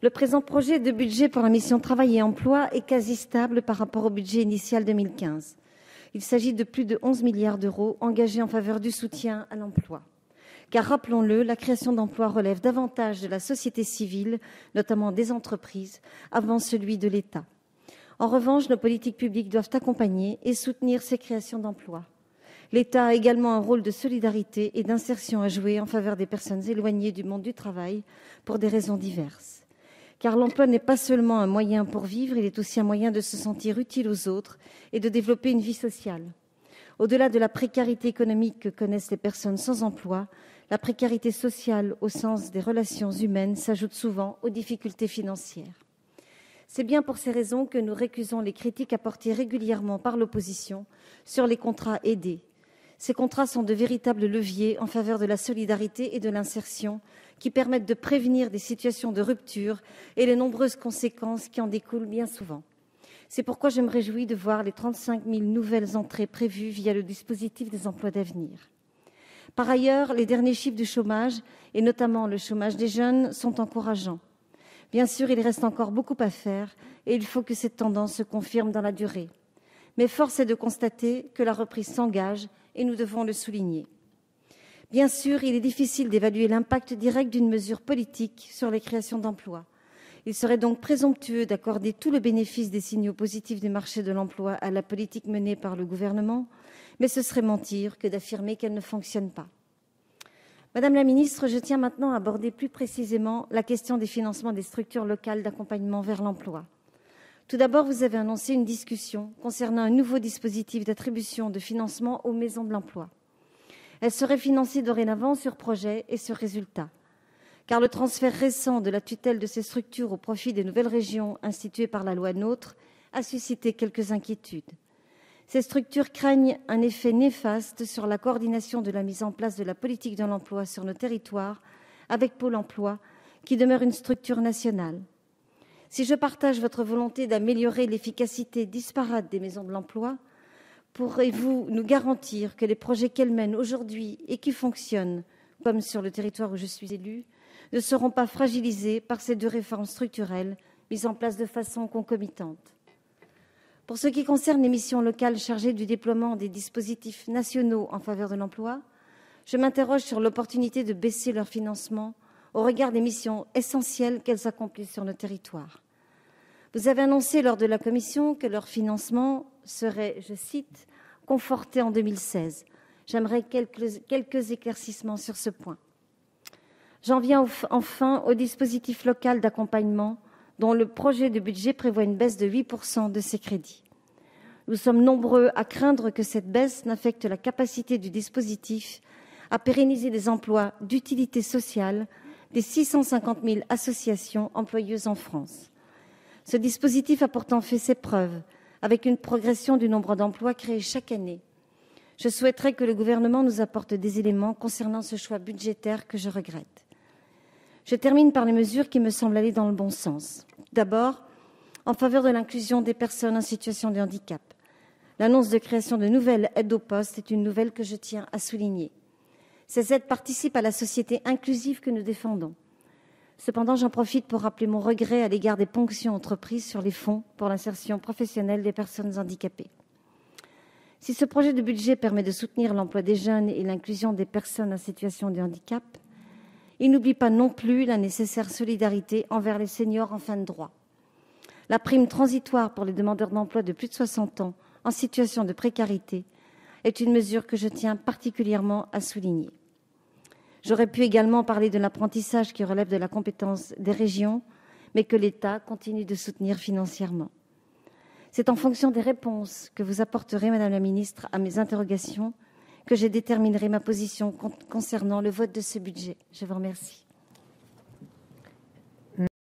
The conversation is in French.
Le présent projet de budget pour la mission Travail et emploi est quasi stable par rapport au budget initial 2015. Il s'agit de plus de 11 milliards d'euros engagés en faveur du soutien à l'emploi. Car rappelons-le, la création d'emplois relève davantage de la société civile, notamment des entreprises, avant celui de l'État. En revanche, nos politiques publiques doivent accompagner et soutenir ces créations d'emplois. L'État a également un rôle de solidarité et d'insertion à jouer en faveur des personnes éloignées du monde du travail pour des raisons diverses. Car l'emploi n'est pas seulement un moyen pour vivre, il est aussi un moyen de se sentir utile aux autres et de développer une vie sociale. Au-delà de la précarité économique que connaissent les personnes sans emploi, la précarité sociale au sens des relations humaines s'ajoute souvent aux difficultés financières. C'est bien pour ces raisons que nous récusons les critiques apportées régulièrement par l'opposition sur les contrats aidés. Ces contrats sont de véritables leviers en faveur de la solidarité et de l'insertion qui permettent de prévenir des situations de rupture et les nombreuses conséquences qui en découlent bien souvent. C'est pourquoi je me réjouis de voir les 35 000 nouvelles entrées prévues via le dispositif des emplois d'avenir. Par ailleurs, les derniers chiffres du chômage, et notamment le chômage des jeunes, sont encourageants. Bien sûr, il reste encore beaucoup à faire et il faut que cette tendance se confirme dans la durée. Mais force est de constater que la reprise s'engage et nous devons le souligner. Bien sûr, il est difficile d'évaluer l'impact direct d'une mesure politique sur les créations d'emplois. Il serait donc présomptueux d'accorder tout le bénéfice des signaux positifs du marché de l'emploi à la politique menée par le gouvernement, mais ce serait mentir que d'affirmer qu'elle ne fonctionne pas. Madame la ministre, je tiens maintenant à aborder plus précisément la question des financements des structures locales d'accompagnement vers l'emploi. Tout d'abord, vous avez annoncé une discussion concernant un nouveau dispositif d'attribution de financement aux maisons de l'emploi. Elle serait financée dorénavant sur projet et sur résultat. Car le transfert récent de la tutelle de ces structures au profit des nouvelles régions instituées par la loi NOTRe a suscité quelques inquiétudes. Ces structures craignent un effet néfaste sur la coordination de la mise en place de la politique de l'emploi sur nos territoires avec Pôle emploi, qui demeure une structure nationale. Si je partage votre volonté d'améliorer l'efficacité disparate des maisons de l'emploi, pourrez-vous nous garantir que les projets qu'elles mènent aujourd'hui et qui fonctionnent, comme sur le territoire où je suis élue, ne seront pas fragilisés par ces deux réformes structurelles mises en place de façon concomitante? Pour ce qui concerne les missions locales chargées du déploiement des dispositifs nationaux en faveur de l'emploi, je m'interroge sur l'opportunité de baisser leur financement au regard des missions essentielles qu'elles accomplissent sur nos territoires. Vous avez annoncé lors de la commission que leur financement serait, je cite, « conforté en 2016 ». J'aimerais quelques éclaircissements sur ce point. J'en viens enfin au dispositif local d'accompagnement dont le projet de budget prévoit une baisse de 8% de ses crédits. Nous sommes nombreux à craindre que cette baisse n'affecte la capacité du dispositif à pérenniser des emplois d'utilité sociale des 650 000 associations employeuses en France. Ce dispositif a pourtant fait ses preuves, avec une progression du nombre d'emplois créés chaque année. Je souhaiterais que le gouvernement nous apporte des éléments concernant ce choix budgétaire que je regrette. Je termine par les mesures qui me semblent aller dans le bon sens. D'abord, en faveur de l'inclusion des personnes en situation de handicap. L'annonce de création de nouvelles aides au poste est une nouvelle que je tiens à souligner. Ces aides participent à la société inclusive que nous défendons. Cependant, j'en profite pour rappeler mon regret à l'égard des ponctions entreprises sur les fonds pour l'insertion professionnelle des personnes handicapées. Si ce projet de budget permet de soutenir l'emploi des jeunes et l'inclusion des personnes en situation de handicap, il n'oublie pas non plus la nécessaire solidarité envers les seniors en fin de droit. La prime transitoire pour les demandeurs d'emploi de plus de 60 ans en situation de précarité est une mesure que je tiens particulièrement à souligner. J'aurais pu également parler de l'apprentissage qui relève de la compétence des régions, mais que l'État continue de soutenir financièrement. C'est en fonction des réponses que vous apporterez, Madame la Ministre, à mes interrogations que je déterminerai ma position concernant le vote de ce budget. Je vous remercie.